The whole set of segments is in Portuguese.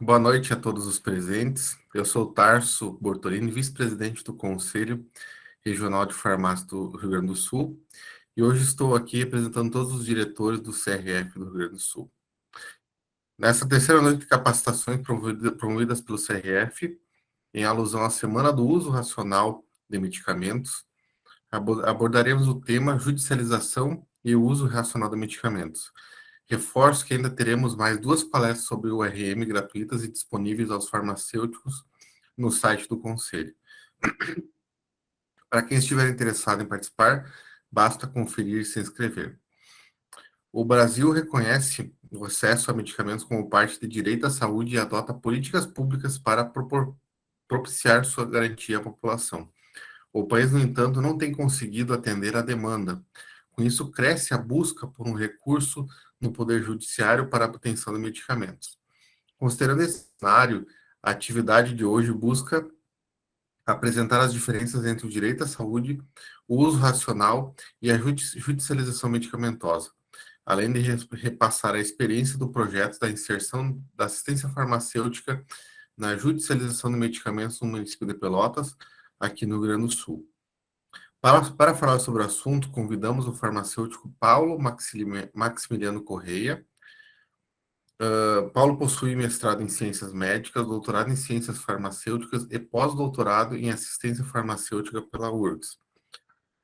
Boa noite a todos os presentes. Eu sou o Tarso Bortolini, vice-presidente do Conselho Regional de Farmácia do Rio Grande do Sul, e hoje estou aqui representando todos os diretores do CRF do Rio Grande do Sul. Nessa terceira noite de capacitações promovidas pelo CRF, em alusão à Semana do Uso Racional de Medicamentos, abordaremos o tema judicialização e o uso racional de medicamentos. Reforço que ainda teremos mais duas palestras sobre o RM gratuitas e disponíveis aos farmacêuticos no site do Conselho. Para quem estiver interessado em participar, basta conferir e se inscrever. O Brasil reconhece o acesso a medicamentos como parte de direito à saúde e adota políticas públicas para propiciar sua garantia à população. O país, no entanto, não tem conseguido atender à demanda. Com isso, cresce a busca por um recurso no Poder Judiciário para a obtenção de medicamentos. Considerando esse cenário, a atividade de hoje busca apresentar as diferenças entre o direito à saúde, o uso racional e a judicialização medicamentosa, além de repassar a experiência do projeto da inserção da assistência farmacêutica na judicialização de medicamentos no município de Pelotas, aqui no Rio Grande do Sul. Para falar sobre o assunto, convidamos o farmacêutico Paulo Maximiliano Correia. Paulo possui mestrado em Ciências Médicas, doutorado em Ciências Farmacêuticas e pós-doutorado em Assistência Farmacêutica pela URGS.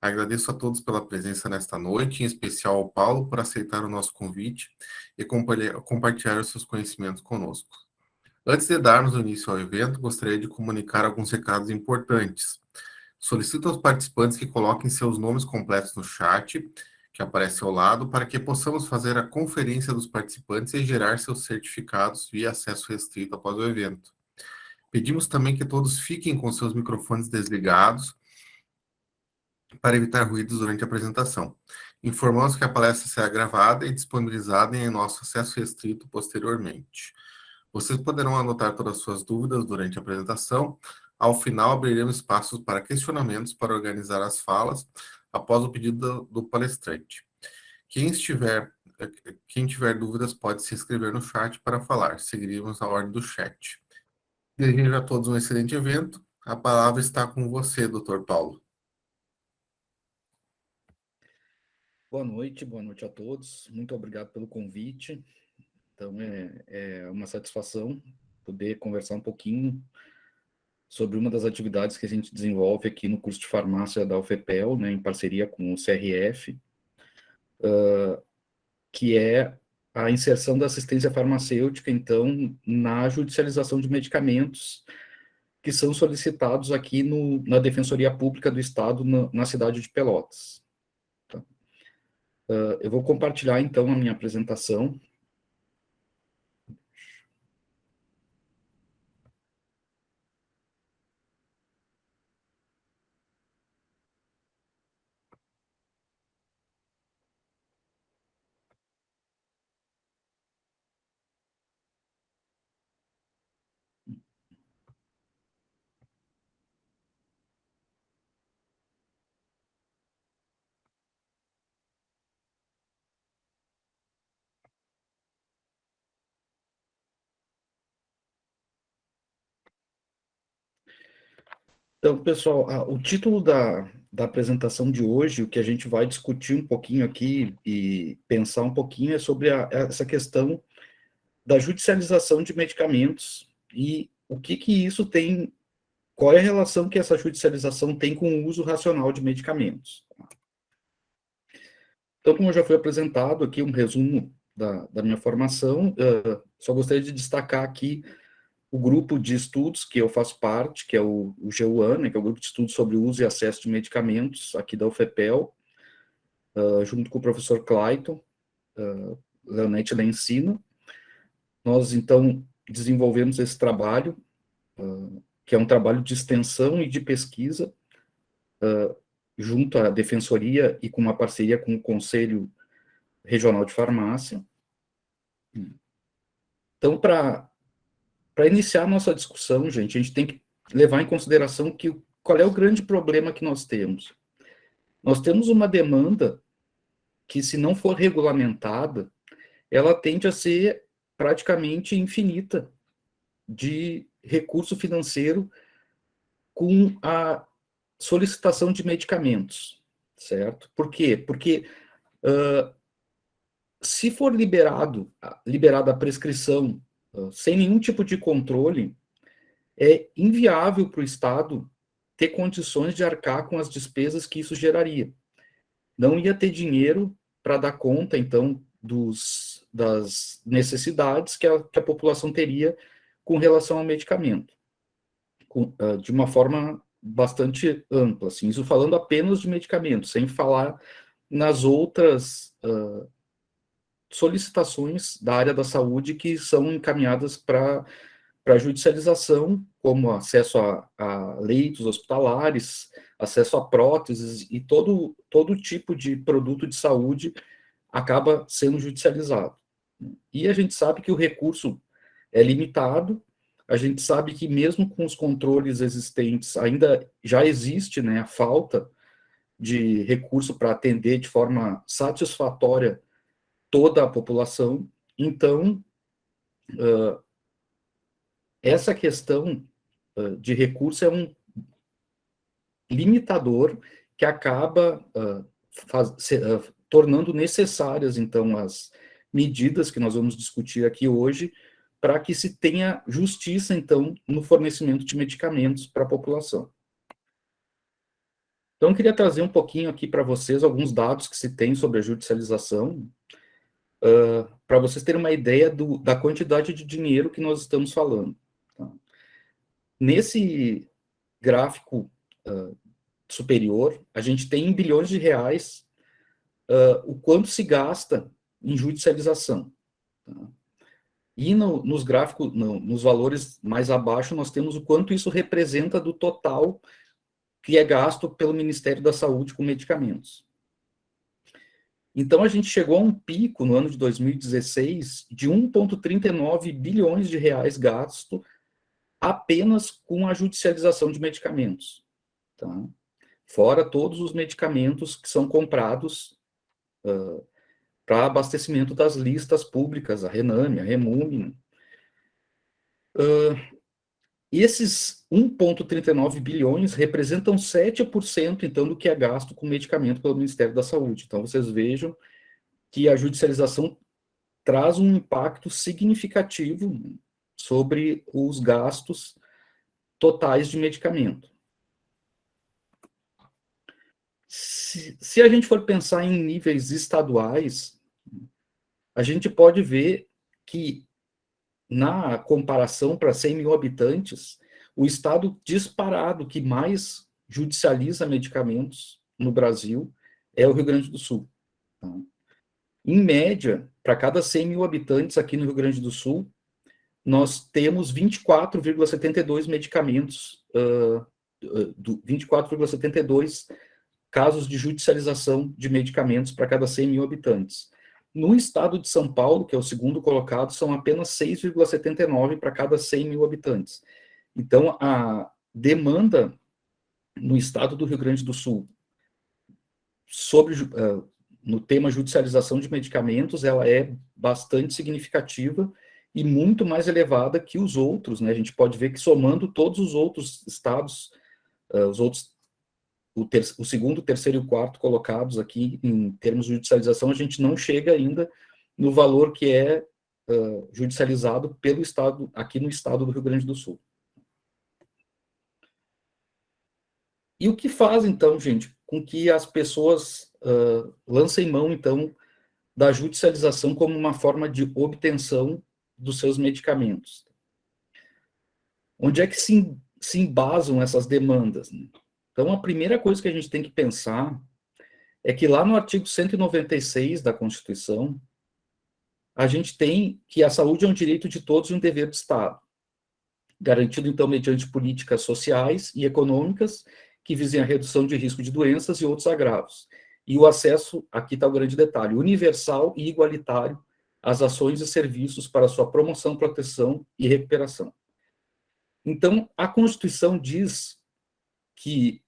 Agradeço a todos pela presença nesta noite, em especial ao Paulo por aceitar o nosso convite e compartilhar os seus conhecimentos conosco. Antes de darmos início ao evento, gostaria de comunicar alguns recados importantes. Solicito aos participantes que coloquem seus nomes completos no chat, que aparece ao lado, para que possamos fazer a conferência dos participantes e gerar seus certificados via acesso restrito após o evento. Pedimos também que todos fiquem com seus microfones desligados para evitar ruídos durante a apresentação. Informamos que a palestra será gravada e disponibilizada em nosso acesso restrito posteriormente. Vocês poderão anotar todas as suas dúvidas durante a apresentação. Ao final, abriremos espaços para questionamentos para organizar as falas após o pedido do palestrante. Quem tiver dúvidas pode se inscrever no chat para falar. Seguiremos a ordem do chat. Desejo a todos um excelente evento. A palavra está com você, Dr. Paulo. Boa noite a todos. Muito obrigado pelo convite. Então, é uma satisfação poder conversar um pouquinho sobre uma das atividades que a gente desenvolve aqui no curso de farmácia da UFPEL, né, em parceria com o CRF, que é a inserção da assistência farmacêutica, então, na judicialização de medicamentos que são solicitados aqui na Defensoria Pública do Estado, na cidade de Pelotas. Tá? Eu vou compartilhar, então, a minha apresentação. Então, pessoal, o título da apresentação de hoje, o que a gente vai discutir um pouquinho aqui e pensar um pouquinho é sobre essa questão da judicialização de medicamentos e o que isso tem, qual é a relação que essa judicialização tem com o uso racional de medicamentos. Então, como já foi apresentado aqui um resumo da minha formação, só gostaria de destacar aqui o grupo de estudos que eu faço parte, que é o GEUAN, né, que é o grupo de estudos sobre o uso e acesso de medicamentos aqui da UFPEL, junto com o professor Clayton, Leonete Lencina. Nós, então, desenvolvemos esse trabalho, que é um trabalho de extensão e de pesquisa, junto à Defensoria e com uma parceria com o Conselho Regional de Farmácia. Então, para iniciar a nossa discussão, gente, a gente tem que levar em consideração qual é o grande problema que nós temos. Nós temos uma demanda que, se não for regulamentada, ela tende a ser praticamente infinita, de recurso financeiro com a solicitação de medicamentos, certo? Por quê? Porque se for liberada a prescrição sem nenhum tipo de controle, é inviável para o Estado ter condições de arcar com as despesas que isso geraria. Não ia ter dinheiro para dar conta, então, das necessidades que a população teria com relação ao medicamento, de uma forma bastante ampla, assim, isso falando apenas de medicamentos, sem falar nas outras solicitações da área da saúde que são encaminhadas para judicialização, como acesso a leitos hospitalares, acesso a próteses e todo tipo de produto de saúde acaba sendo judicializado. E a gente sabe que o recurso é limitado, a gente sabe que mesmo com os controles existentes, ainda já existe, né, a falta de recurso para atender de forma satisfatória toda a população. Então, essa questão de recurso é um limitador que acaba tornando necessárias, então, as medidas que nós vamos discutir aqui hoje, para que se tenha justiça, então, no fornecimento de medicamentos para a população. Então, eu queria trazer um pouquinho aqui para vocês alguns dados que se tem sobre a judicialização, para vocês terem uma ideia da quantidade de dinheiro que nós estamos falando. Tá? Nesse gráfico superior, a gente tem em bilhões de reais o quanto se gasta em judicialização. Tá? E nos gráficos, nos valores mais abaixo, nós temos o quanto isso representa do total que é gasto pelo Ministério da Saúde com medicamentos. Então, a gente chegou a um pico no ano de 2016 de 1,39 bilhões de reais gasto apenas com a judicialização de medicamentos. Tá? Fora todos os medicamentos que são comprados para abastecimento das listas públicas, a Rename, a Remumi. Esses 1,39 bilhões representam 7%, então, do que é gasto com medicamento pelo Ministério da Saúde. Então, vocês vejam que a judicialização traz um impacto significativo sobre os gastos totais de medicamento. Se a gente for pensar em níveis estaduais, a gente pode ver que, na comparação para 100 mil habitantes, o estado disparado que mais judicializa medicamentos no Brasil é o Rio Grande do Sul. Tá? Em média, para cada 100 mil habitantes aqui no Rio Grande do Sul, nós temos 24,72 medicamentos, 24,72 casos de judicialização de medicamentos para cada 100 mil habitantes. No estado de São Paulo, que é o segundo colocado, são apenas 6,79 para cada 100 mil habitantes. Então, a demanda no estado do Rio Grande do Sul sobre no tema judicialização de medicamentos, ela é bastante significativa e muito mais elevada que os outros, né? A gente pode ver que, somando todos os outros estados, o segundo, terceiro e o quarto colocados aqui em termos de judicialização, a gente não chega ainda no valor que é judicializado pelo estado, aqui no estado do Rio Grande do Sul. E o que faz, então, gente, com que as pessoas lancem mão, então, da judicialização como uma forma de obtenção dos seus medicamentos? Onde é que se embasam essas demandas? Né? Então, a primeira coisa que a gente tem que pensar é que lá no artigo 196 da Constituição, a gente tem que a saúde é um direito de todos e um dever do Estado, garantido, então, mediante políticas sociais e econômicas que visem a redução de risco de doenças e outros agravos. E o acesso, aqui está o grande detalhe, universal e igualitário às ações e serviços para sua promoção, proteção e recuperação. Então, a Constituição diz que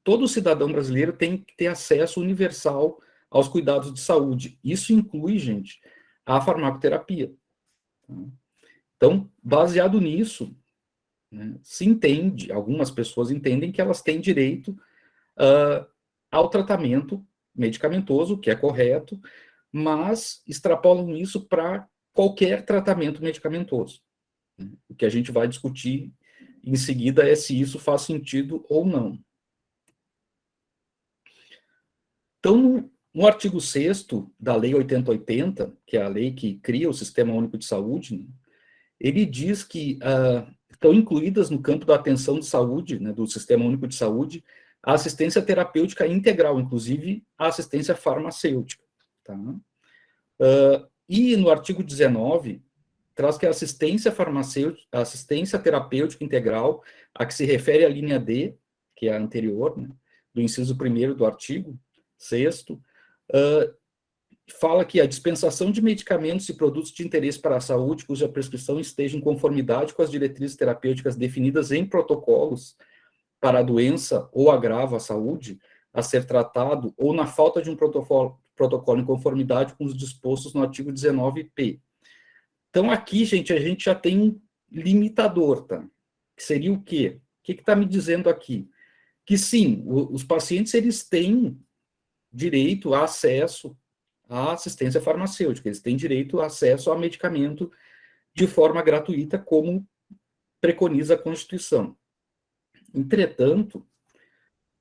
todo cidadão brasileiro tem que ter acesso universal aos cuidados de saúde. Isso inclui, gente, a farmacoterapia. Então, baseado nisso, né, se entende, algumas pessoas entendem que elas têm direito ao tratamento medicamentoso, que é correto, mas extrapolam isso para qualquer tratamento medicamentoso. O que a gente vai discutir em seguida é se isso faz sentido ou não. Então, no artigo 6º da Lei 8080, que é a lei que cria o Sistema Único de Saúde, né, ele diz que estão incluídas no campo da atenção de saúde, né, do Sistema Único de Saúde, a assistência terapêutica integral, inclusive a assistência farmacêutica. Tá? E no artigo 19, traz que a assistência farmacêutica, a assistência terapêutica integral, a que se refere a linha D, que é a anterior, né, do inciso 1º do artigo 6º, fala que a dispensação de medicamentos e produtos de interesse para a saúde cuja prescrição esteja em conformidade com as diretrizes terapêuticas definidas em protocolos para a doença ou agravo à saúde a ser tratado, ou na falta de um protocolo em conformidade com os dispostos no artigo 19p. Então, aqui, gente, a gente já tem um limitador, tá? Que seria o quê? O que está me dizendo aqui? Que sim, os pacientes, eles têm direito a acesso à assistência farmacêutica, eles têm direito a acesso a medicamento de forma gratuita, como preconiza a Constituição. Entretanto,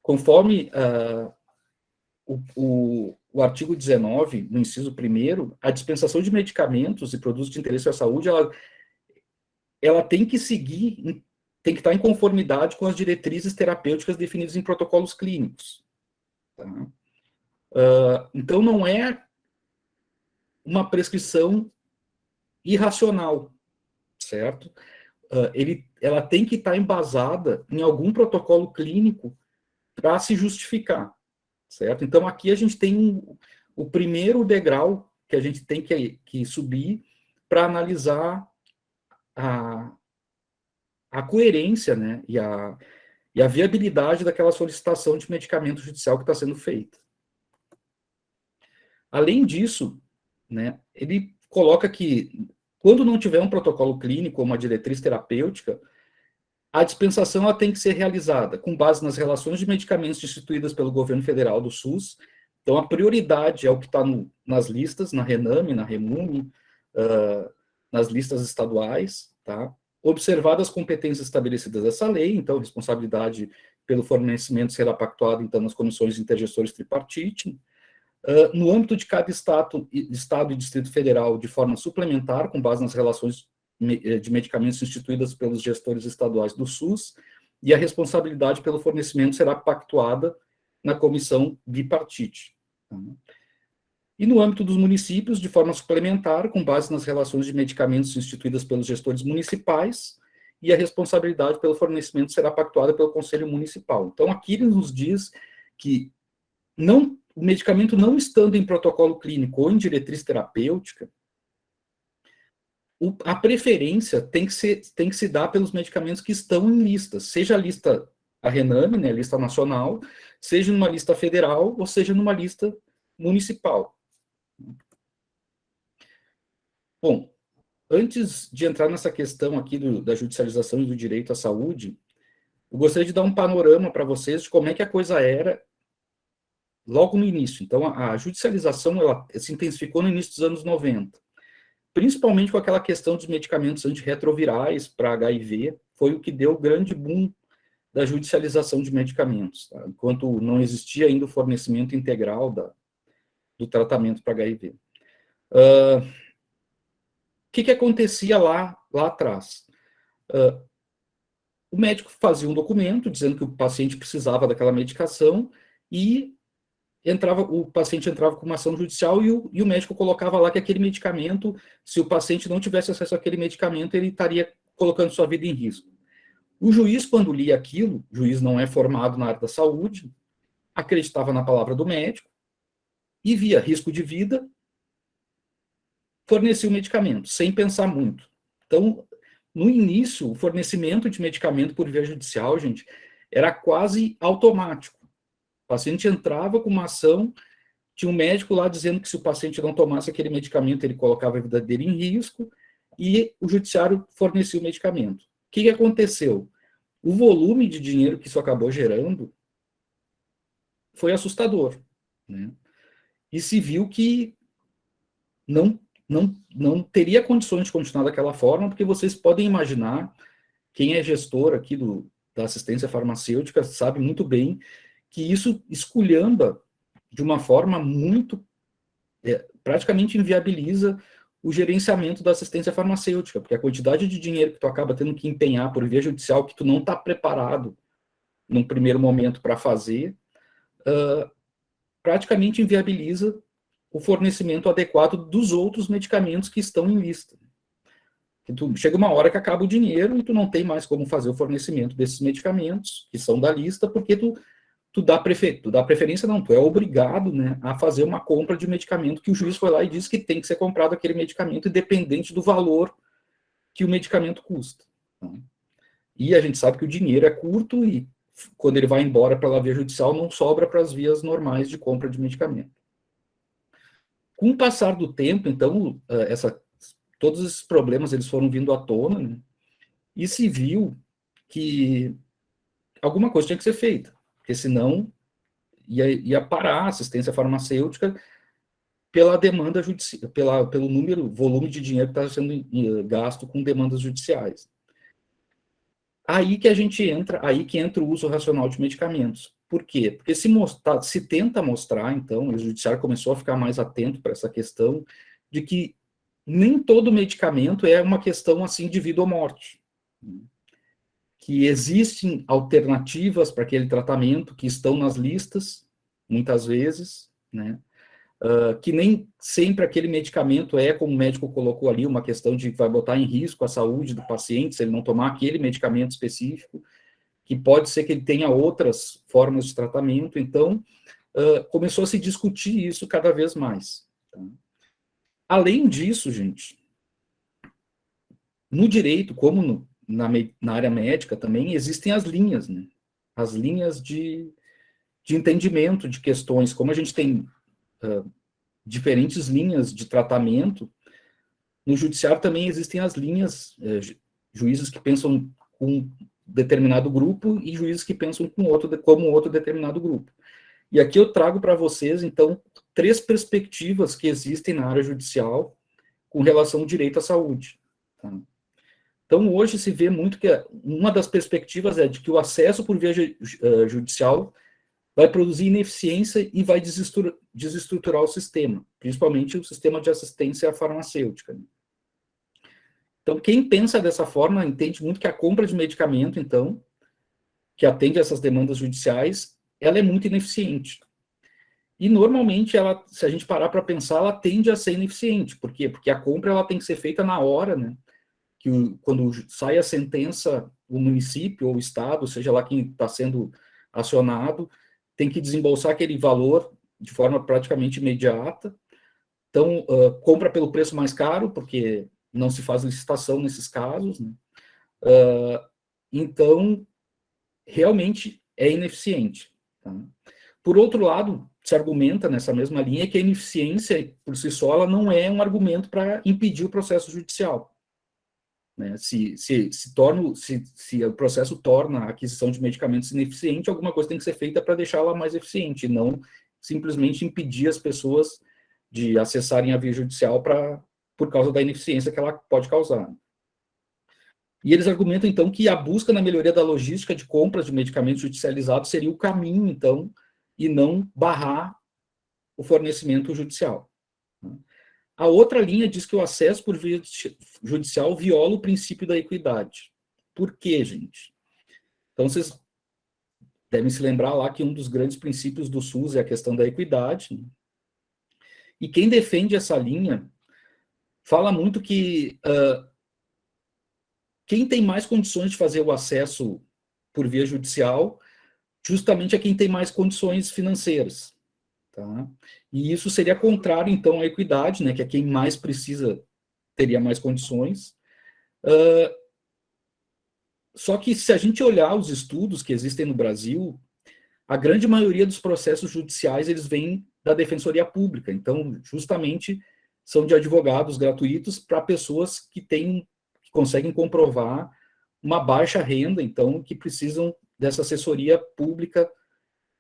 conforme o artigo 19, no inciso 1º, a dispensação de medicamentos e produtos de interesse à saúde, ela tem que seguir, tem que estar em conformidade com as diretrizes terapêuticas definidas em protocolos clínicos. Tá? Então, não é uma prescrição irracional, certo? Ela tem que estar embasada em algum protocolo clínico para se justificar, certo? Então, aqui a gente tem o primeiro degrau que a gente tem que subir para analisar a coerência, né, e a viabilidade daquela solicitação de medicamento judicial que está sendo feita. Além disso, né, ele coloca que, quando não tiver um protocolo clínico ou uma diretriz terapêutica, a dispensação ela tem que ser realizada com base nas relações de medicamentos instituídas pelo governo federal do SUS. Então, a prioridade é o que está nas listas, na RENAME, na REMUME, nas listas estaduais, tá? Observadas as competências estabelecidas dessa lei, então, responsabilidade pelo fornecimento será pactuada, então, nas comissões intergestores tripartite. No âmbito de cada estado e Distrito Federal, de forma suplementar, com base nas relações de medicamentos instituídas pelos gestores estaduais do SUS, e a responsabilidade pelo fornecimento será pactuada na comissão bipartite. E no âmbito dos municípios, de forma suplementar, com base nas relações de medicamentos instituídas pelos gestores municipais, e a responsabilidade pelo fornecimento será pactuada pelo Conselho Municipal. Então, aqui ele nos diz que o medicamento não estando em protocolo clínico ou em diretriz terapêutica, a preferência tem que se dar pelos medicamentos que estão em listas, seja a lista, a RENAME, né, a lista nacional, seja numa lista federal, ou seja numa lista municipal. Bom, antes de entrar nessa questão aqui da judicialização e do direito à saúde, eu gostaria de dar um panorama para vocês de como é que a coisa era logo no início. Então, a judicialização ela se intensificou no início dos anos 90, principalmente com aquela questão dos medicamentos antirretrovirais para HIV, foi o que deu o grande boom da judicialização de medicamentos, tá? Enquanto não existia ainda o fornecimento integral do tratamento para HIV. O que acontecia lá atrás? O médico fazia um documento dizendo que o paciente precisava daquela medicação e o paciente entrava com uma ação judicial e o médico colocava lá que aquele medicamento, se o paciente não tivesse acesso àquele medicamento, ele estaria colocando sua vida em risco. O juiz, quando lia aquilo, o juiz não é formado na área da saúde, acreditava na palavra do médico e via risco de vida, fornecia o medicamento, sem pensar muito. Então, no início, o fornecimento de medicamento por via judicial, gente, era quase automático. O paciente entrava com uma ação, tinha um médico lá dizendo que se o paciente não tomasse aquele medicamento, ele colocava a vida dele em risco, e o judiciário fornecia o medicamento. O que aconteceu? O volume de dinheiro que isso acabou gerando foi assustador, né? E se viu que não teria condições de continuar daquela forma, porque vocês podem imaginar, quem é gestor aqui da assistência farmacêutica sabe muito bem que isso esculhamba de uma forma muito, praticamente inviabiliza o gerenciamento da assistência farmacêutica, porque a quantidade de dinheiro que tu acaba tendo que empenhar por via judicial, que tu não está preparado num primeiro momento para fazer, praticamente inviabiliza o fornecimento adequado dos outros medicamentos que estão em lista. Chega uma hora que acaba o dinheiro e tu não tem mais como fazer o fornecimento desses medicamentos que são da lista, porque tu dá preferência, não, tu é obrigado, né, a fazer uma compra de medicamento que o juiz foi lá e disse que tem que ser comprado aquele medicamento independente do valor que o medicamento custa. E a gente sabe que o dinheiro é curto e quando ele vai embora pela via judicial não sobra para as vias normais de compra de medicamento. Com o passar do tempo, então, todos esses problemas eles foram vindo à tona, né, e se viu que alguma coisa tinha que ser feita, porque senão ia parar a assistência farmacêutica pela demanda judicial, pelo volume de dinheiro que está sendo gasto com demandas judiciais. Aí que entra o uso racional de medicamentos. Por quê? Porque se tenta mostrar, então, o judiciário começou a ficar mais atento para essa questão de que nem todo medicamento é uma questão assim de vida ou morte. Que existem alternativas para aquele tratamento que estão nas listas, muitas vezes, né? Que nem sempre aquele medicamento como o médico colocou ali, uma questão de que vai botar em risco a saúde do paciente se ele não tomar aquele medicamento específico, que pode ser que ele tenha outras formas de tratamento. Então, começou a se discutir isso cada vez mais. Tá? Além disso, gente, no direito, como na área médica também, existem as linhas, né? As linhas de entendimento de questões. Como a gente tem diferentes linhas de tratamento, no judiciário também existem as linhas, juízes que pensam com determinado grupo e juízes que pensam como outro determinado grupo. E aqui eu trago para vocês, então, 3 perspectivas que existem na área judicial com relação ao direito à saúde. Tá? Então, hoje se vê muito que uma das perspectivas é de que o acesso por via judicial vai produzir ineficiência e vai desestruturar o sistema, principalmente o sistema de assistência farmacêutica. Então, quem pensa dessa forma entende muito que a compra de medicamento, então, que atende a essas demandas judiciais, ela é muito ineficiente. E, normalmente, se a gente parar para pensar, ela tende a ser ineficiente. Por quê? Porque a compra ela tem que ser feita na hora, né? Quando sai a sentença, o município ou o estado, seja lá quem está sendo acionado, tem que desembolsar aquele valor de forma praticamente imediata. Então, compra pelo preço mais caro, porque não se faz licitação nesses casos, né? Então, realmente é ineficiente. Tá? Por outro lado, se argumenta nessa mesma linha que a ineficiência, por si só, ela não é um argumento para impedir o processo judicial. Né? Se o processo torna a aquisição de medicamentos ineficiente, alguma coisa tem que ser feita para deixá-la mais eficiente, não simplesmente impedir as pessoas de acessarem a via judicial por causa da ineficiência que ela pode causar. E eles argumentam, então, que a busca na melhoria da logística de compras de medicamentos judicializados seria o caminho, então, e não barrar o fornecimento judicial. A outra linha diz que o acesso por via judicial viola o princípio da equidade. Por quê, gente? Então, vocês devem se lembrar lá que um dos grandes princípios do SUS é a questão da equidade. Né? E quem defende essa linha fala muito que quem tem mais condições de fazer o acesso por via judicial justamente é quem tem mais condições financeiras. Tá? E isso seria contrário, então, à equidade, né, que é quem mais precisa, teria mais condições. Só que, se a gente olhar os estudos que existem no Brasil, a grande maioria dos processos judiciais, eles vêm da Defensoria Pública. Então, justamente, são de advogados gratuitos para pessoas que conseguem comprovar uma baixa renda, então, que precisam dessa assessoria pública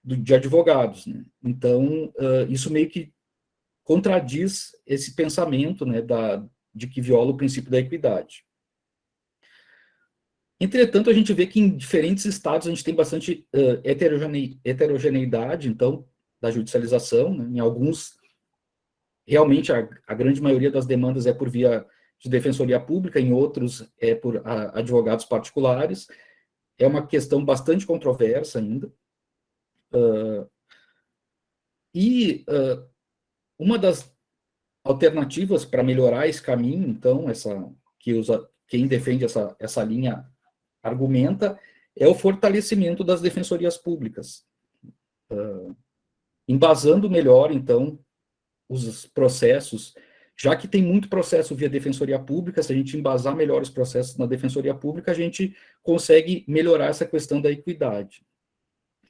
de advogados, né? Então, isso meio que contradiz esse pensamento, né, de que viola o princípio da equidade. Entretanto, a gente vê que em diferentes estados a gente tem bastante heterogeneidade, então, da judicialização, né? Em alguns, realmente, a grande maioria das demandas é por via de defensoria pública, em outros é por advogados particulares. É uma questão bastante controversa ainda. Uma das alternativas para melhorar esse caminho, então, quem defende essa linha argumenta, é o fortalecimento das defensorias públicas, embasando melhor, então, os processos, já que tem muito processo via defensoria pública, se a gente embasar melhor os processos na defensoria pública, a gente consegue melhorar essa questão da equidade.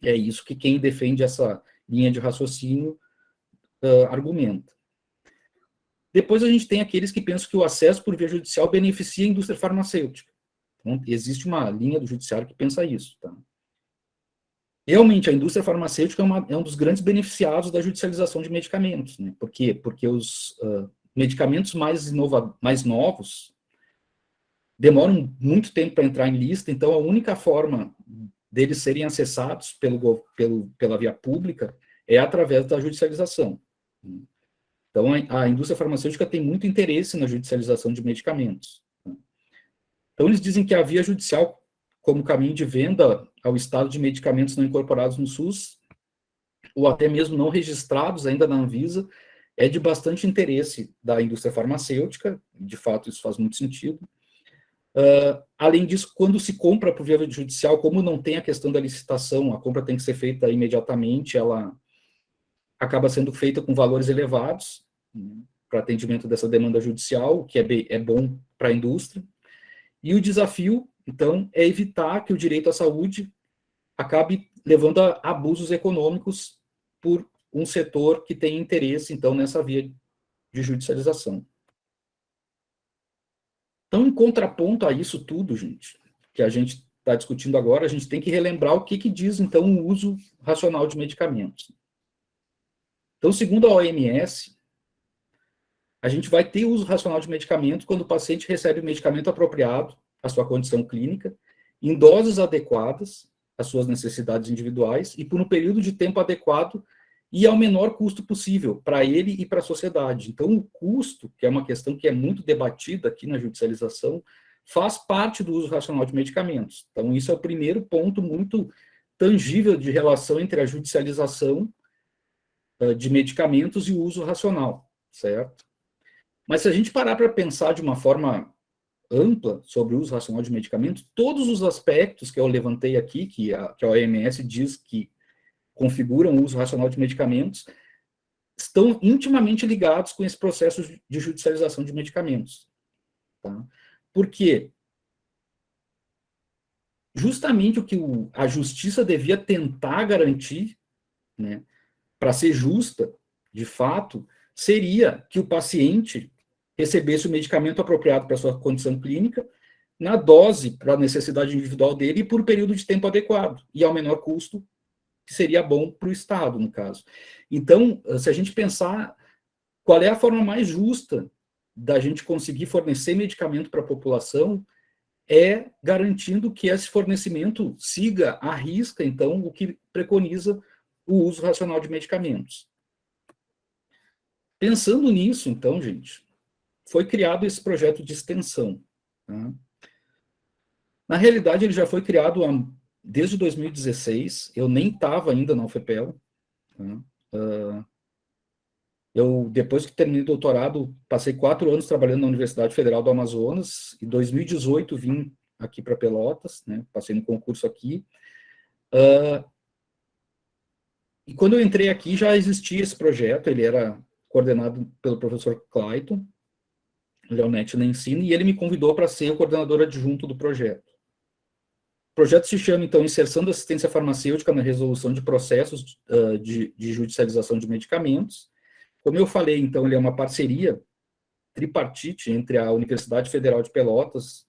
É isso que quem defende essa linha de raciocínio argumenta. Depois a gente tem aqueles que pensam que o acesso por via judicial beneficia a indústria farmacêutica. Então, existe uma linha do judiciário que pensa isso. Tá? Realmente, a indústria farmacêutica é um dos grandes beneficiados da judicialização de medicamentos. Né? Por quê? Porque os medicamentos mais novos demoram muito tempo para entrar em lista, então a única forma deles serem acessados pela via pública é através da judicialização. Então, a indústria farmacêutica tem muito interesse na judicialização de medicamentos. Então, eles dizem que a via judicial, como caminho de venda ao estado de medicamentos não incorporados no SUS, ou até mesmo não registrados ainda na Anvisa, é de bastante interesse da indústria farmacêutica, de fato isso faz muito sentido. Além disso, quando se compra por via judicial, como não tem a questão da licitação, a compra tem que ser feita imediatamente, ela acaba sendo feita com valores elevados, né, para atendimento dessa demanda judicial, o que é bom para a indústria. E o desafio, então, é evitar que o direito à saúde acabe levando a abusos econômicos por um setor que tem interesse, então, nessa via de judicialização. Então, em contraponto a isso tudo, gente, que a gente está discutindo agora, a gente tem que relembrar o que diz, então, o uso racional de medicamentos. Então, segundo a OMS, a gente vai ter uso racional de medicamentos quando o paciente recebe o medicamento apropriado à sua condição clínica, em doses adequadas às suas necessidades individuais e por um período de tempo adequado e ao menor custo possível para ele e para a sociedade. Então, o custo, que é uma questão que é muito debatida aqui na judicialização, faz parte do uso racional de medicamentos. Então, isso é o primeiro ponto muito tangível de relação entre a judicialização de medicamentos e o uso racional, certo? Mas se a gente parar para pensar de uma forma ampla sobre o uso racional de medicamentos, todos os aspectos que eu levantei aqui, que a OMS diz que configuram o uso racional de medicamentos, estão intimamente ligados com esse processo de judicialização de medicamentos. Tá? Por quê? Justamente o que a justiça devia tentar garantir, né, para ser justa, de fato, seria que o paciente recebesse o medicamento apropriado para a sua condição clínica, na dose para a necessidade individual dele e por um período de tempo adequado, e ao menor custo, que seria bom para o Estado, no caso. Então, se a gente pensar qual é a forma mais justa da gente conseguir fornecer medicamento para a população, é garantindo que esse fornecimento siga à risca, então, o que preconiza o uso racional de medicamentos. Pensando nisso, então, gente, foi criado esse projeto de extensão. Tá? Na realidade, ele já foi criado desde 2016, eu nem estava ainda na UFPEL. Tá? Depois que terminei o doutorado, passei 4 anos trabalhando na Universidade Federal do Amazonas, em 2018 vim aqui para Pelotas, né? Passei no concurso aqui. E quando eu entrei aqui, já existia esse projeto, ele era coordenado pelo professor Clayton Leonetti na Ensino, e ele me convidou para ser o coordenador adjunto do projeto. O projeto se chama, então, Inserção da Assistência Farmacêutica na Resolução de Processos de Judicialização de Medicamentos. Como eu falei, então, ele é uma parceria tripartite entre a Universidade Federal de Pelotas,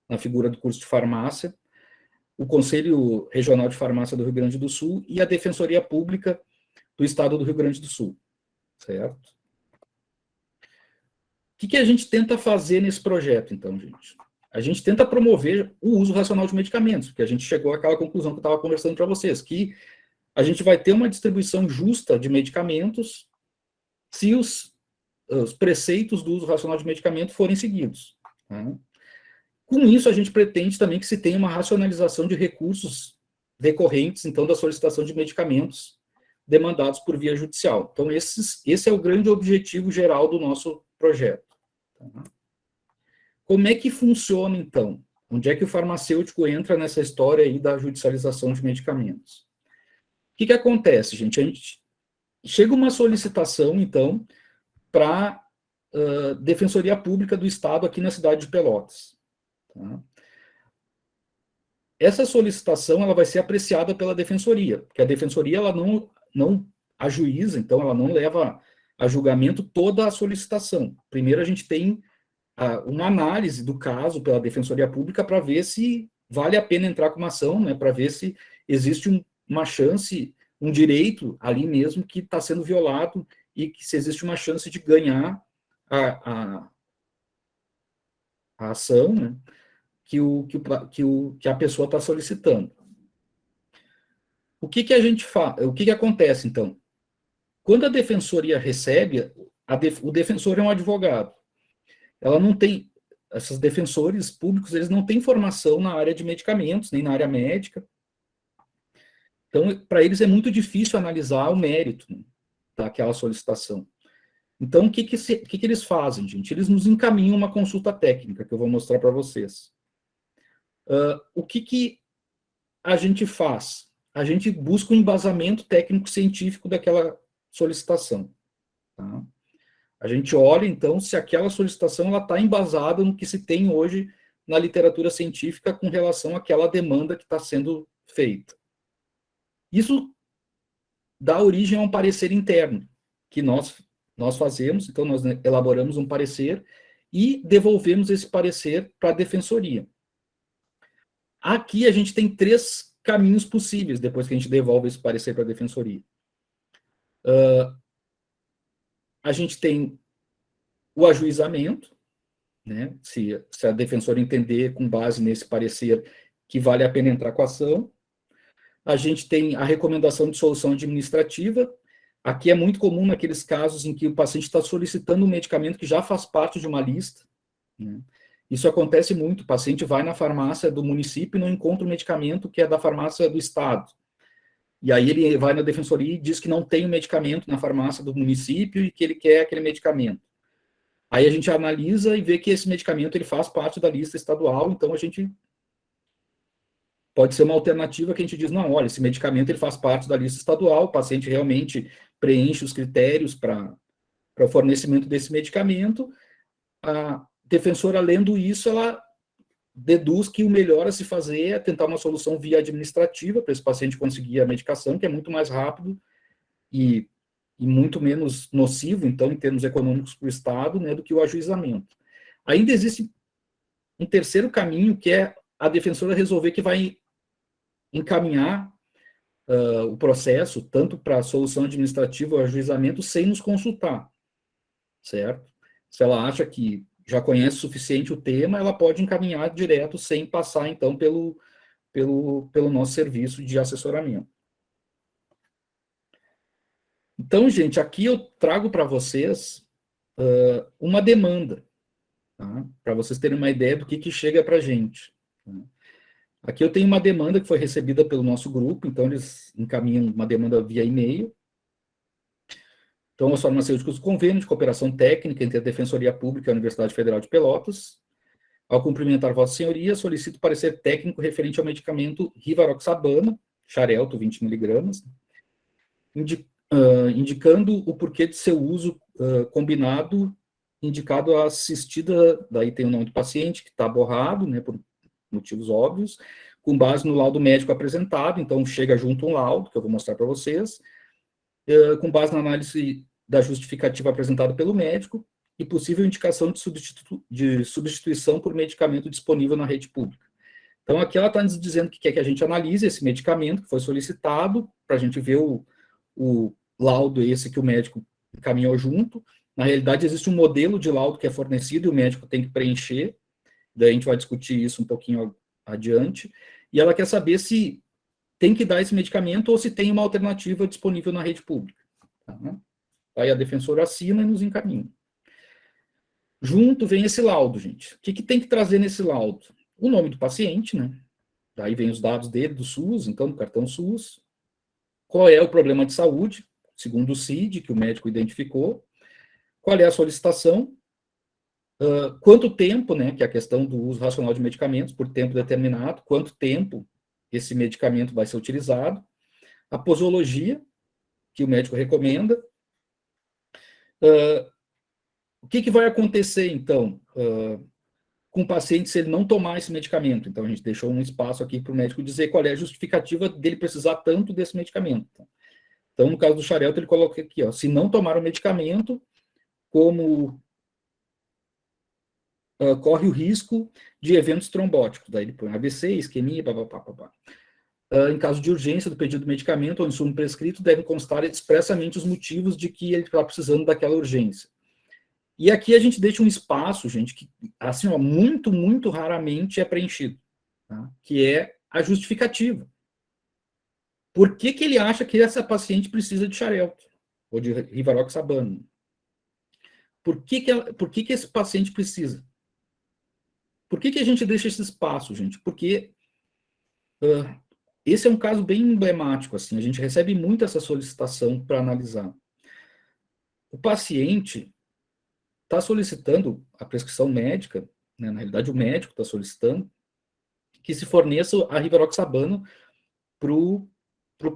na figura do curso de farmácia, o Conselho Regional de Farmácia do Rio Grande do Sul e a Defensoria Pública do Estado do Rio Grande do Sul, certo? O que a gente tenta fazer nesse projeto, então, gente? A gente tenta promover o uso racional de medicamentos, porque a gente chegou àquela conclusão que eu estava conversando para vocês, que a gente vai ter uma distribuição justa de medicamentos se os preceitos do uso racional de medicamento forem seguidos. Tá? Com isso, a gente pretende também que se tenha uma racionalização de recursos decorrentes, então, da solicitação de medicamentos demandados por via judicial. Então, esse é o grande objetivo geral do nosso projeto. Tá? Como é que funciona, então? Onde é que o farmacêutico entra nessa história aí da judicialização de medicamentos? O que acontece, gente? Chega uma solicitação, então, para a Defensoria Pública do Estado aqui na cidade de Pelotas. Tá? Essa solicitação ela vai ser apreciada pela Defensoria, porque a Defensoria ela não ajuiza, então ela não leva a julgamento toda a solicitação. Primeiro a gente tem uma análise do caso pela Defensoria Pública para ver se vale a pena entrar com uma ação, né, para ver se existe uma chance, um direito ali mesmo que está sendo violado e que se existe uma chance de ganhar a ação, né, que a pessoa está solicitando. O que a gente faz? O que acontece, então? Quando a Defensoria recebe, o defensor é um advogado. Ela não tem, esses defensores públicos, eles não têm formação na área de medicamentos, nem na área médica. Então, para eles é muito difícil analisar o mérito, né, daquela solicitação. Então, o que eles fazem, gente? Eles nos encaminham uma consulta técnica, que eu vou mostrar para vocês. O que a gente faz? A gente busca um embasamento técnico-científico daquela solicitação. Tá? A gente olha, então, se aquela solicitação está embasada no que se tem hoje na literatura científica com relação àquela demanda que está sendo feita. Isso dá origem a um parecer interno, que nós fazemos, então nós elaboramos um parecer e devolvemos esse parecer para a Defensoria. Aqui a gente tem 3 caminhos possíveis, depois que a gente devolve esse parecer para a Defensoria. A gente tem o ajuizamento, né, se a defensora entender, com base nesse parecer, que vale a pena entrar com a ação. A gente tem a recomendação de solução administrativa. Aqui é muito comum naqueles casos em que o paciente está solicitando um medicamento que já faz parte de uma lista. Né? Isso acontece muito. O paciente vai na farmácia do município e não encontra o medicamento que é da farmácia do estado. E aí ele vai na defensoria e diz que não tem o medicamento na farmácia do município e que ele quer aquele medicamento. Aí a gente analisa e vê que esse medicamento ele faz parte da lista estadual, então a gente pode ser uma alternativa que a gente diz, não, olha, esse medicamento ele faz parte da lista estadual, o paciente realmente preenche os critérios para o fornecimento desse medicamento. A defensora, lendo isso, ela deduz que o melhor a se fazer é tentar uma solução via administrativa para esse paciente conseguir a medicação, que é muito mais rápido e muito menos nocivo, então, em termos econômicos para o Estado, né, do que o ajuizamento. Ainda existe um terceiro caminho, que é a defensora resolver que vai encaminhar o processo, tanto para a solução administrativa ou ajuizamento, sem nos consultar, certo? Se ela acha que já conhece o suficiente o tema, ela pode encaminhar direto, sem passar, então, pelo nosso serviço de assessoramento. Então, gente, aqui eu trago para vocês uma demanda, tá? Para vocês terem uma ideia do que chega para a gente. Tá? Aqui eu tenho uma demanda que foi recebida pelo nosso grupo, então eles encaminham uma demanda via e-mail. Então, os farmacêuticos convênio de cooperação técnica entre a Defensoria Pública e a Universidade Federal de Pelotas. Ao cumprimentar Vossa Senhoria, solicito parecer técnico referente ao medicamento Rivaroxabana, Xarelto, 20 mg, indicando o porquê de seu uso combinado, indicado a assistida, daí tem o nome do paciente, que está borrado, né, por motivos óbvios, com base no laudo médico apresentado, então chega junto um laudo, que eu vou mostrar para vocês, com base na análise da justificativa apresentada pelo médico, e possível indicação de substituição por medicamento disponível na rede pública. Então, aqui ela está nos dizendo que quer que a gente analise esse medicamento que foi solicitado, para a gente ver o laudo esse que o médico encaminhou junto. Na realidade, existe um modelo de laudo que é fornecido e o médico tem que preencher, daí a gente vai discutir isso um pouquinho adiante, e ela quer saber se tem que dar esse medicamento ou se tem uma alternativa disponível na rede pública. Tá? Aí a defensora assina e nos encaminha. Junto vem esse laudo, gente. O que tem que trazer nesse laudo? O nome do paciente, né? Daí vem os dados dele, do SUS, então, do cartão SUS. Qual é o problema de saúde, segundo o CID, que o médico identificou. Qual é a solicitação. Quanto tempo, né? Que é a questão do uso racional de medicamentos, por tempo determinado. Quanto tempo esse medicamento vai ser utilizado. A posologia, que o médico recomenda. O que vai acontecer, então, com o paciente se ele não tomar esse medicamento? Então, a gente deixou um espaço aqui para o médico dizer qual é a justificativa dele precisar tanto desse medicamento. Então, no caso do Xarelto, ele coloca aqui, ó, se não tomar o medicamento, como corre o risco de eventos trombóticos. Daí ele põe AVC, isquemia, papapá. Em caso de urgência do pedido do medicamento ou insumo prescrito, devem constar expressamente os motivos de que ele está precisando daquela urgência. E aqui a gente deixa um espaço, gente, que assim, ó, muito, muito raramente é preenchido, tá? Que é a justificativa. Por que ele acha que essa paciente precisa de Xarelto ou de rivaroxabana? Por que esse paciente precisa? Por que a gente deixa esse espaço, gente? Porque esse é um caso bem emblemático, assim, a gente recebe muito essa solicitação para analisar. O paciente está solicitando a prescrição médica, né, na realidade o médico está solicitando que se forneça a rivaroxabana para o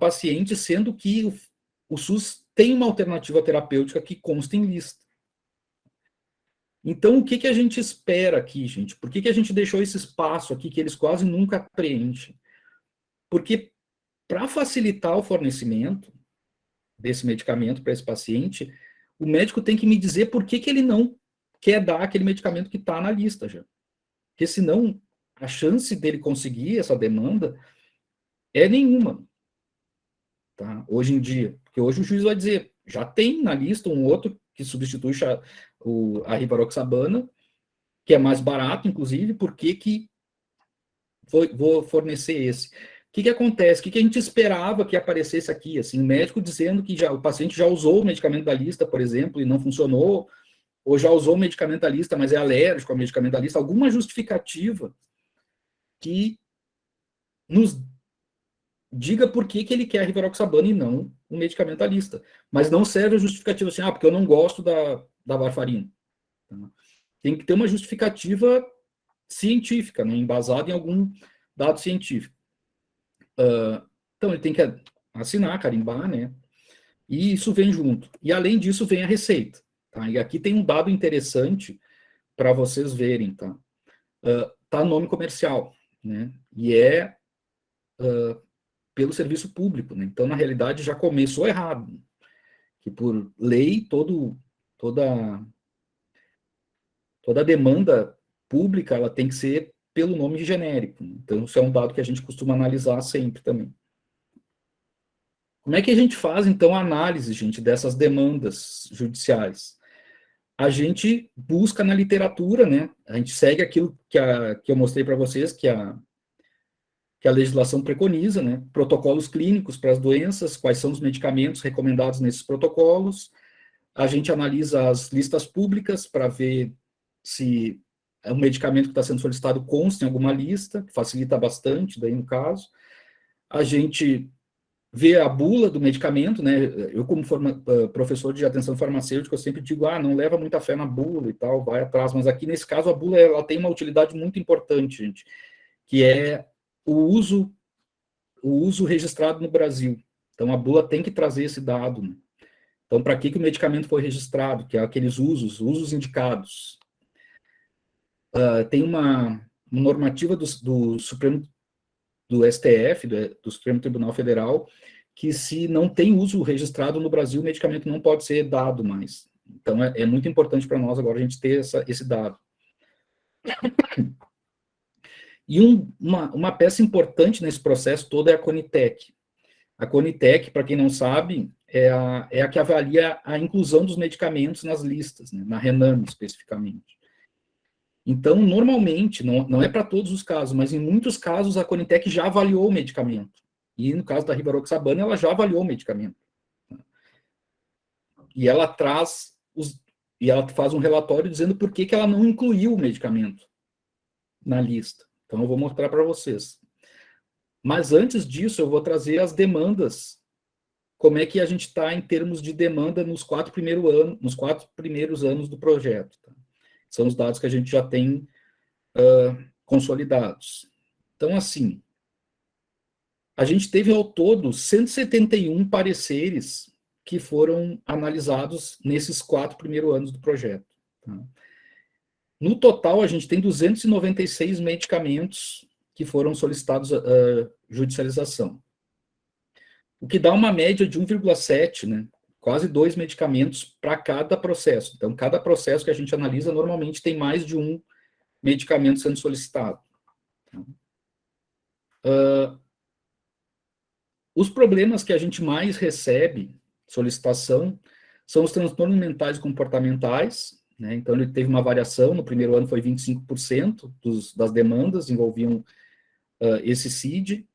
paciente, sendo que o SUS tem uma alternativa terapêutica que consta em lista. Então, o que a gente espera aqui, gente? Por que a gente deixou esse espaço aqui que eles quase nunca preenchem? Porque, para facilitar o fornecimento desse medicamento para esse paciente, o médico tem que me dizer por que ele não quer dar aquele medicamento que está na lista já. Porque, senão, a chance dele conseguir essa demanda é nenhuma. Tá? Hoje em dia. Porque hoje o juiz vai dizer, já tem na lista um outro que substitui a rivaroxabana, que é mais barato, inclusive, por que vou fornecer esse? O que acontece? O que a gente esperava que aparecesse aqui? Assim, o médico dizendo que o paciente já usou o medicamento da lista, por exemplo, e não funcionou, ou já usou o medicamento da lista, mas é alérgico ao medicamento da lista, alguma justificativa que nos diga por que ele quer a rivaroxabana e não o medicamento da lista. Mas não serve a justificativa assim, porque eu não gosto da varfarina. Tem que ter uma justificativa científica, né, embasada em algum dado científico. Então, ele tem que assinar, carimbar, né? E isso vem junto. E, além disso, vem a receita. Tá? E aqui tem um dado interessante para vocês verem. Tá? Tá nome comercial, né? E é pelo serviço público. Né? Então, na realidade, já começou errado. Né? Que, por lei, toda a demanda pública ela tem que ser pelo nome genérico. Né? Então, isso é um dado que a gente costuma analisar sempre também. Como é que a gente faz, então, a análise, gente, dessas demandas judiciais? A gente busca na literatura, né? A gente segue aquilo que eu mostrei para vocês, que a legislação preconiza, né? Protocolos clínicos para as doenças, quais são os medicamentos recomendados nesses protocolos. A gente analisa as listas públicas para ver se o medicamento que está sendo solicitado consta em alguma lista, que facilita bastante, daí no caso. A gente vê a bula do medicamento, né? Eu, como professor de atenção farmacêutica, eu sempre digo, não leva muita fé na bula e tal, vai atrás. Mas aqui, nesse caso, a bula ela tem uma utilidade muito importante, gente, que é o uso registrado no Brasil. Então, a bula tem que trazer esse dado, né? Então, para que o medicamento foi registrado? Que é aqueles usos indicados. Tem uma normativa do Supremo, do STF, do Supremo Tribunal Federal, que se não tem uso registrado no Brasil, o medicamento não pode ser dado mais. Então, é muito importante para nós agora a gente ter esse dado. E uma peça importante nesse processo todo é a Conitec. A Conitec, para quem não sabe, é a que avalia a inclusão dos medicamentos nas listas, né, na RENAME especificamente. Então, normalmente, não é para todos os casos, mas em muitos casos a Conitec já avaliou o medicamento. E no caso da rivaroxabana, ela já avaliou o medicamento. E ela faz um relatório dizendo por que ela não incluiu o medicamento na lista. Então, eu vou mostrar para vocês. Mas antes disso, eu vou trazer as demandas, como é que a gente está em termos de demanda nos 4 primeiros anos do projeto. Tá? São os dados que a gente já tem consolidados. Então, assim, a gente teve ao todo 171 pareceres que foram analisados nesses 4 primeiros anos do projeto. Tá? No total, a gente tem 296 medicamentos que foram solicitados judicialização. O que dá uma média de 1,7, né? Quase 2 medicamentos para cada processo. Então, cada processo que a gente analisa, normalmente tem mais de um medicamento sendo solicitado. Os problemas que a gente mais recebe, solicitação, são os transtornos mentais e comportamentais, né? Então, ele teve uma variação, no primeiro ano foi 25% das demandas envolviam esse CID,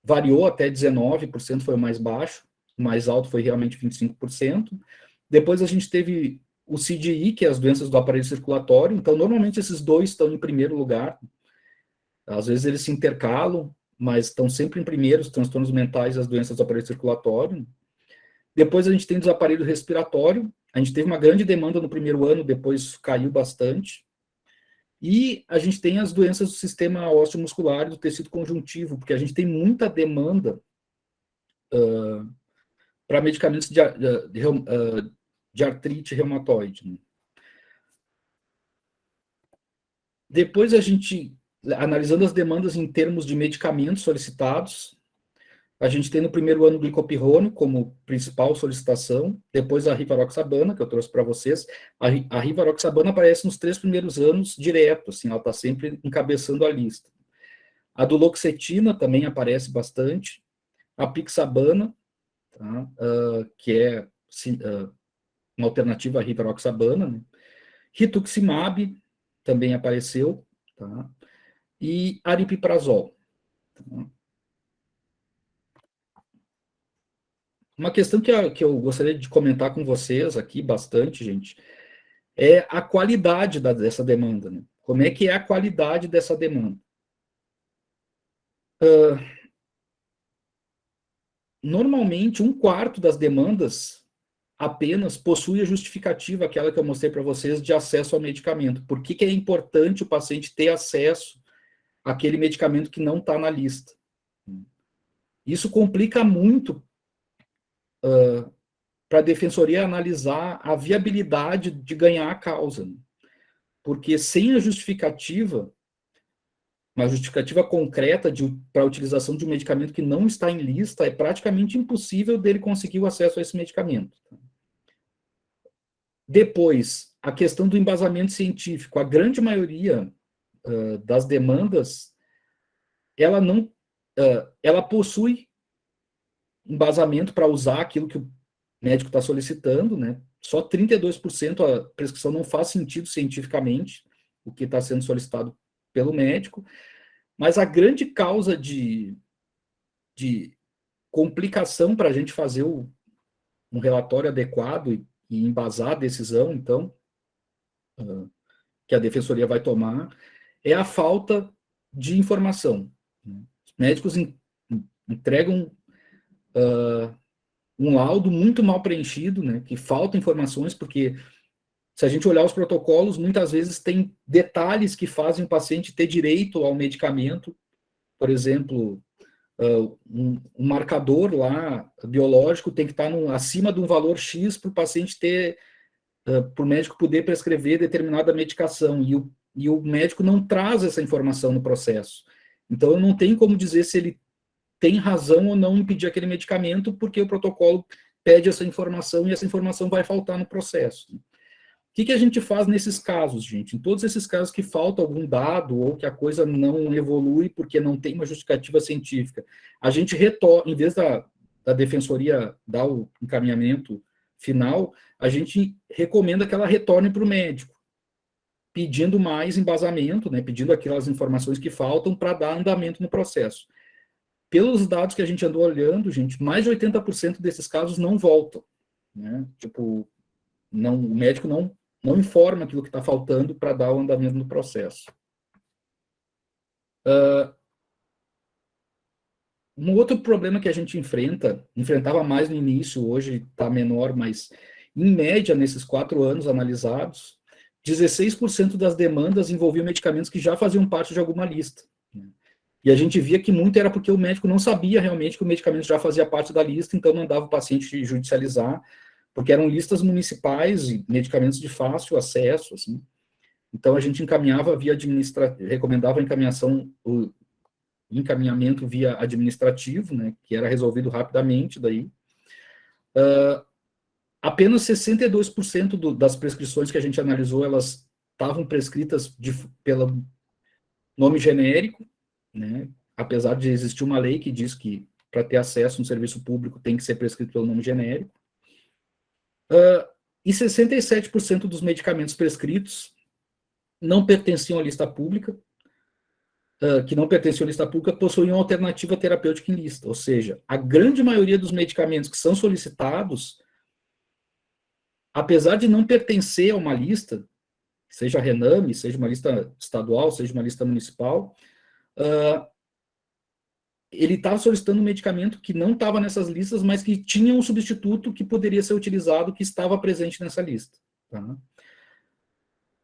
variou até 19%, foi o mais baixo, o mais alto foi realmente 25%. Depois a gente teve o CDI, que é as doenças do aparelho circulatório, então normalmente esses dois estão em primeiro lugar, às vezes eles se intercalam, mas estão sempre em primeiro, os transtornos mentais e as doenças do aparelho circulatório. Depois a gente tem o desaparelho respiratório, a gente teve uma grande demanda no primeiro ano, depois caiu bastante. E a gente tem as doenças do sistema ósseo-muscular e do tecido conjuntivo, porque a gente tem muita demanda para medicamentos de artrite reumatoide. Né? Depois a gente, analisando as demandas em termos de medicamentos solicitados, a gente tem no primeiro ano o glicopirrone como principal solicitação, depois a rivaroxabana, que eu trouxe para vocês. A rivaroxabana aparece nos 3 primeiros anos direto, assim, ela está sempre encabeçando a lista. A duloxetina também aparece bastante. A pixabana, tá? Que é uma alternativa à rivaroxabana. Né? Rituximab também apareceu. Tá? E aripiprazol. Tá? Uma questão que eu gostaria de comentar com vocês aqui bastante, gente, é a qualidade dessa demanda. Né? Como é que é a qualidade dessa demanda? Normalmente, 1/4 das demandas apenas possui a justificativa, aquela que eu mostrei para vocês, de acesso ao medicamento. Por que é importante o paciente ter acesso àquele medicamento que não está na lista? Isso complica muito para a defensoria analisar a viabilidade de ganhar a causa. Né? Porque sem a justificativa, uma justificativa concreta para a utilização de um medicamento que não está em lista, é praticamente impossível dele conseguir o acesso a esse medicamento. Depois, a questão do embasamento científico. A grande maioria das demandas, ela possui embasamento para usar aquilo que o médico está solicitando, né? Só 32% a prescrição não faz sentido cientificamente, o que está sendo solicitado pelo médico, mas a grande causa de complicação para a gente fazer um relatório adequado e embasar a decisão, então, que a defensoria vai tomar, é a falta de informação. Os médicos entregam um laudo muito mal preenchido, né, que falta informações, porque se a gente olhar os protocolos, muitas vezes tem detalhes que fazem o paciente ter direito ao medicamento, por exemplo, um marcador lá biológico tem que estar acima de um valor X para o paciente ter, para o médico poder prescrever determinada medicação, e o médico não traz essa informação no processo. Então, eu não tenho como dizer se ele tem razão ou não em pedir aquele medicamento, porque o protocolo pede essa informação e essa informação vai faltar no processo. O que a gente faz nesses casos, gente? Em todos esses casos que falta algum dado ou que a coisa não evolui porque não tem uma justificativa científica, a gente retorna, em vez da defensoria dar o encaminhamento final, a gente recomenda que ela retorne para o médico, pedindo mais embasamento, né, pedindo aquelas informações que faltam para dar andamento no processo. Pelos dados que a gente andou olhando, gente, mais de 80% desses casos não voltam, né? Tipo, o médico não informa aquilo que está faltando para dar o andamento no processo. Um outro problema que a gente enfrentava mais no início, hoje está menor, mas em média, nesses 4 anos analisados, 16% das demandas envolviam medicamentos que já faziam parte de alguma lista. E a gente via que muito era porque o médico não sabia realmente que o medicamento já fazia parte da lista, então mandava o paciente judicializar, porque eram listas municipais e medicamentos de fácil acesso, assim. Então a gente encaminhava recomendava o encaminhamento via administrativo, né, que era resolvido rapidamente daí. Apenas 62% das prescrições que a gente analisou, elas estavam prescritas pelo nome genérico, né, apesar de existir uma lei que diz que para ter acesso a um serviço público tem que ser prescrito pelo nome genérico. E 67% dos medicamentos prescritos não pertenciam à lista pública, possuíam alternativa terapêutica em lista, ou seja, a grande maioria dos medicamentos que são solicitados, apesar de não pertencer a uma lista, seja a Rename, seja uma lista estadual, seja uma lista municipal, ele estava solicitando um medicamento que não estava nessas listas, mas que tinha um substituto que poderia ser utilizado, que estava presente nessa lista. Tá?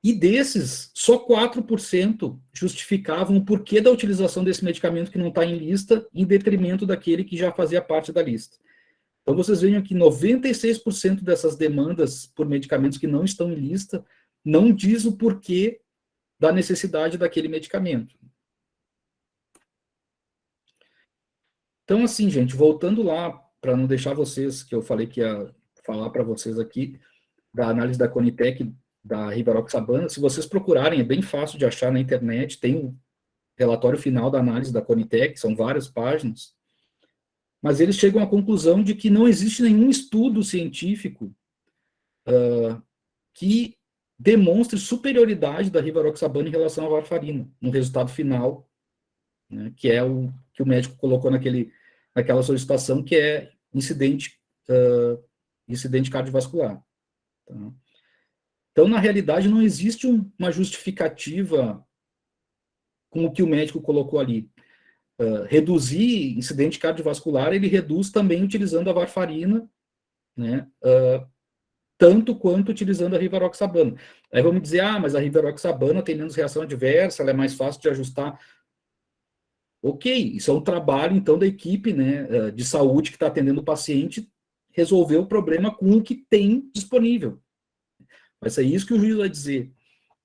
E desses, só 4% justificavam o porquê da utilização desse medicamento que não está em lista, em detrimento daquele que já fazia parte da lista. Então, vocês veem aqui, 96% dessas demandas por medicamentos que não estão em lista não diz o porquê da necessidade daquele medicamento. Então, assim, gente, voltando lá, para não deixar vocês, que eu falei que ia falar para vocês aqui, da análise da Conitec, da rivaroxabana, se vocês procurarem, é bem fácil de achar na internet, tem um relatório final da análise da Conitec, são várias páginas, mas eles chegam à conclusão de que não existe nenhum estudo científico que demonstre superioridade da rivaroxabana em relação à varfarina, no resultado final, né, que é o que o médico colocou naquela solicitação, que é incidente cardiovascular. Tá? Então, na realidade, não existe uma justificativa com o que o médico colocou ali. Reduzir incidente cardiovascular, ele reduz também utilizando a varfarina, né, tanto quanto utilizando a rivaroxabana. Aí vamos dizer, mas a rivaroxabana tem menos reação adversa, ela é mais fácil de ajustar. Ok, isso é um trabalho, então, da equipe, né, de saúde que está atendendo o paciente, resolver o problema com o que tem disponível. Vai ser isso que o juiz vai dizer.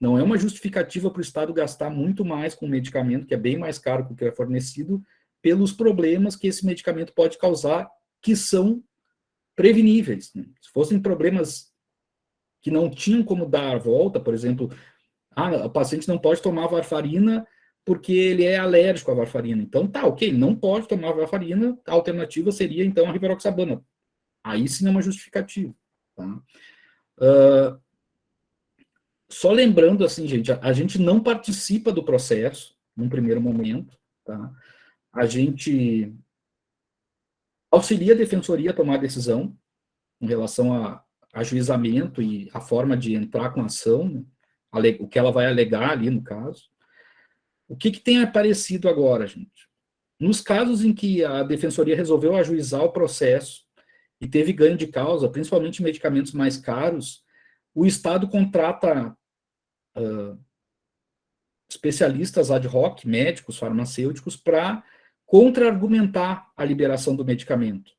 Não é uma justificativa para o Estado gastar muito mais com o medicamento, que é bem mais caro do que é fornecido, pelos problemas que esse medicamento pode causar, que são preveníveis. Né? Se fossem problemas que não tinham como dar a volta, por exemplo, o paciente não pode tomar varfarina porque ele é alérgico à varfarina. Então, tá, ok, não pode tomar varfarina, a alternativa seria, então, a rivaroxabana. Aí sim é uma justificativa. Tá? Só lembrando, assim, gente, a gente não participa do processo, num primeiro momento, tá? A gente auxilia a defensoria a tomar a decisão em relação a ajuizamento e a forma de entrar com a ação, né? O que ela vai alegar ali, no caso. O que tem aparecido agora, gente? Nos casos em que a defensoria resolveu ajuizar o processo e teve ganho de causa, principalmente medicamentos mais caros, o Estado contrata especialistas ad hoc, médicos, farmacêuticos, para contra-argumentar a liberação do medicamento.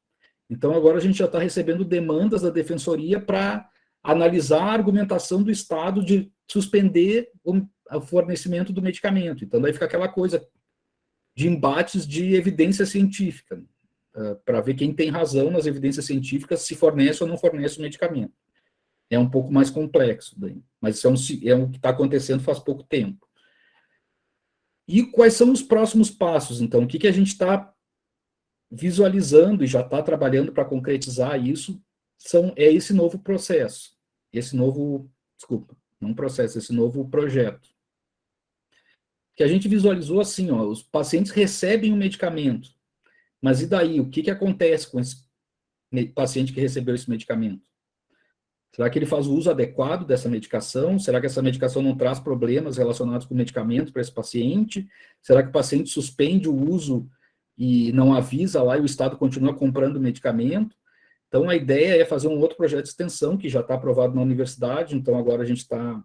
Então, agora a gente já está recebendo demandas da defensoria para analisar a argumentação do Estado de suspender o fornecimento do medicamento. Então, daí fica aquela coisa de embates de evidência científica. para ver quem tem razão nas evidências científicas, se fornece ou não fornece o medicamento. É um pouco mais complexo daí, mas isso é o que está acontecendo faz pouco tempo. E quais são os próximos passos, então? O que a gente está visualizando e já está trabalhando para concretizar isso é esse novo processo, esse novo projeto. Que a gente visualizou assim, ó, os pacientes recebem o medicamento, mas e daí? O que acontece com esse paciente que recebeu esse medicamento? Será que ele faz o uso adequado dessa medicação? Será que essa medicação não traz problemas relacionados com o medicamento para esse paciente? Será que o paciente suspende o uso e não avisa lá e o Estado continua comprando o medicamento? Então, a ideia é fazer um outro projeto de extensão, que já está aprovado na universidade, então agora a gente está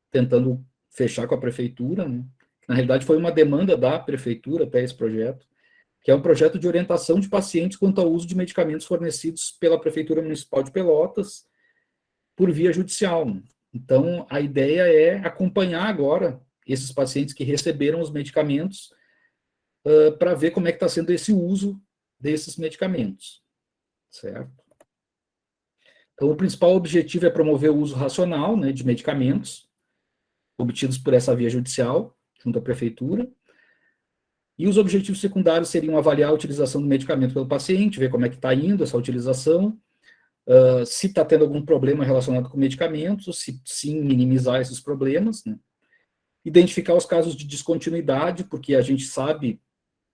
tentando fechar com a prefeitura, né? Na realidade, foi uma demanda da prefeitura até esse projeto, que é um projeto de orientação de pacientes quanto ao uso de medicamentos fornecidos pela Prefeitura Municipal de Pelotas, por via judicial. Então, a ideia é acompanhar agora esses pacientes que receberam os medicamentos para ver como é que está sendo esse uso desses medicamentos, certo? Então, o principal objetivo é promover o uso racional, né, de medicamentos obtidos por essa via judicial, junto à prefeitura, e os objetivos secundários seriam avaliar a utilização do medicamento pelo paciente, ver como é que está indo essa utilização, se está tendo algum problema relacionado com medicamentos, se sim, minimizar esses problemas, né? Identificar os casos de descontinuidade, porque a gente sabe,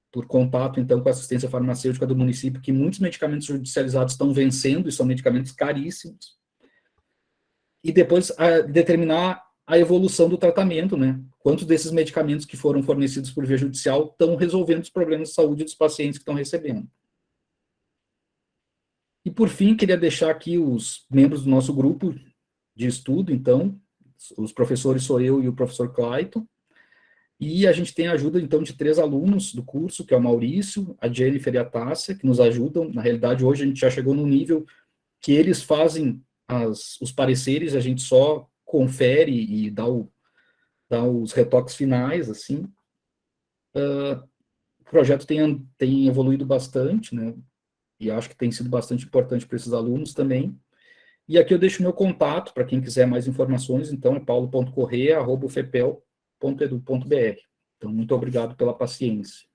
por contato, então, com a assistência farmacêutica do município, que muitos medicamentos judicializados estão vencendo, e são medicamentos caríssimos. E depois determinar a evolução do tratamento, né? Quantos desses medicamentos que foram fornecidos por via judicial estão resolvendo os problemas de saúde dos pacientes que estão recebendo. E, por fim, queria deixar aqui os membros do nosso grupo de estudo, então, os professores sou eu e o professor Clayton, e a gente tem a ajuda, então, de 3 alunos do curso, que é o Maurício, a Jennifer e a Tássia, que nos ajudam. Na realidade, hoje a gente já chegou no nível que eles fazem os pareceres, a gente só confere e dá os retoques finais, assim. O projeto tem evoluído bastante, né? E acho que tem sido bastante importante para esses alunos também. E aqui eu deixo meu contato, para quem quiser mais informações, então é paulo.correa@ufepel.edu.br. Então, muito obrigado pela paciência.